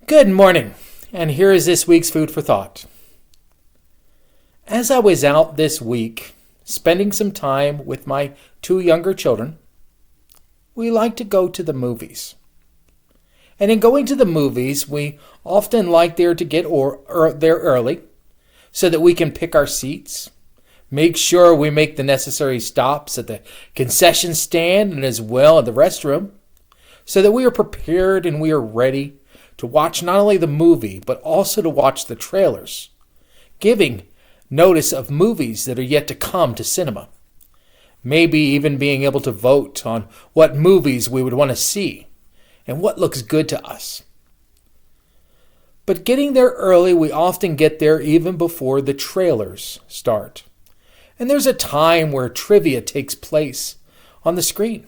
Good morning, and here is this week's food for thought. As I was out this week, spending some time with my two younger children, we like to go to the movies. And in going to the movies, we often like there to get there early so that we can pick our seats, make sure we make the necessary stops at the concession stand and as well at the restroom, so that we are prepared and we are ready to watch not only the movie, but also to watch the trailers, giving notice of movies that are yet to come to cinema. Maybe even being able to vote on what movies we would want to see and what looks good to us. But getting there early, we often get there even before the trailers start. And there's a time where trivia takes place on the screen,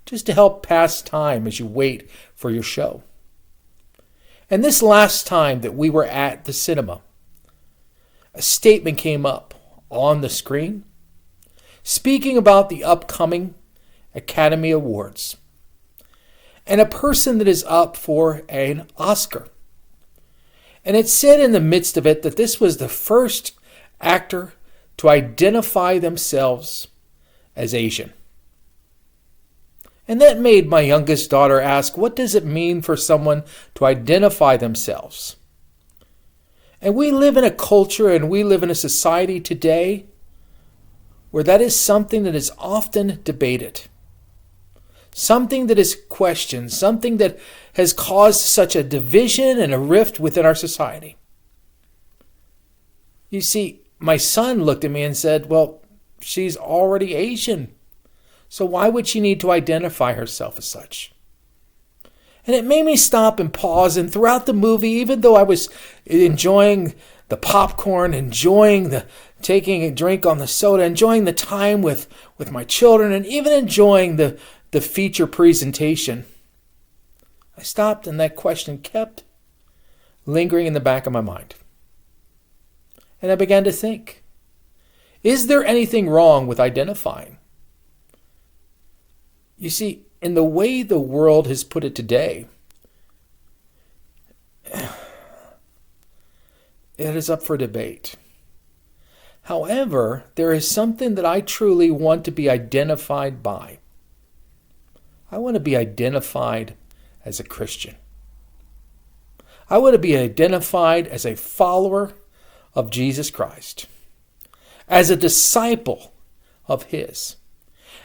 just to help pass time as you wait for your show. And this last time that we were at the cinema, a statement came up on the screen speaking about the upcoming Academy Awards and a person that is up for an Oscar. And it said in the midst of it that this was the first actor to identify themselves as Asian. And that made my youngest daughter ask, what does it mean for someone to identify themselves? And we live in a culture and we live in a society today where that is something that is often debated, something that is questioned, something that has caused such a division and a rift within our society. You see, my son looked at me and said, well, she's already Asian. So why would she need to identify herself as such? And it made me stop and pause. And throughout the movie, even though I was enjoying the popcorn, enjoying taking a drink on the soda, enjoying the time with my children, and even enjoying the feature presentation, I stopped and that question kept lingering in the back of my mind. And I began to think, is there anything wrong with identifying? You see, in the way the world has put it today, it is up for debate. However, there is something that I truly want to be identified by. I want to be identified as a Christian. I want to be identified as a follower of Jesus Christ, as a disciple of His.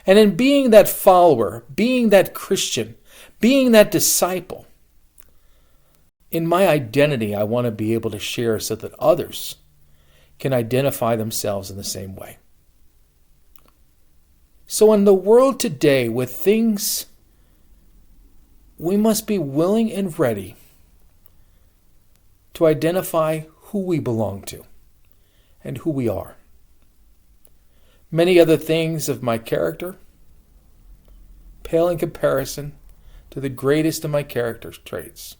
And in being that follower, being that Christian, being that disciple, in my identity, I want to be able to share so that others can identify themselves in the same way. So in the world today, with things, we must be willing and ready to identify who we belong to and who we are. Many other things of my character pale in comparison to the greatest of my character traits,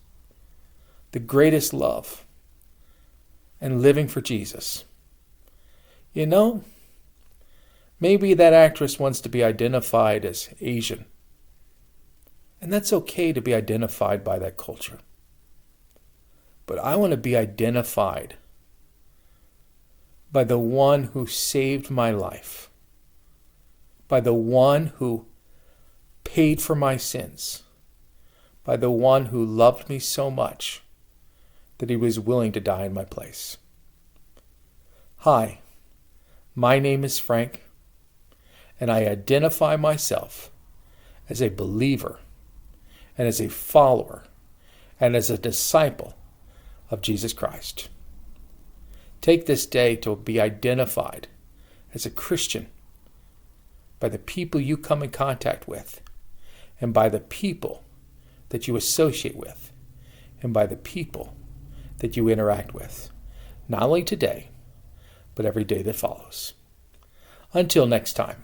the greatest love, and living for Jesus. You know, maybe that actress wants to be identified as Asian, and that's okay to be identified by that culture. But I want to be identified by the one who saved my life, by the one who paid for my sins, by the one who loved me so much that He was willing to die in my place. Hi, my name is Frank, and I identify myself as a believer and as a follower and as a disciple of Jesus Christ. Take this day to be identified as a Christian by the people you come in contact with, and by the people that you associate with, and by the people that you interact with, not only today, but every day that follows. Until next time.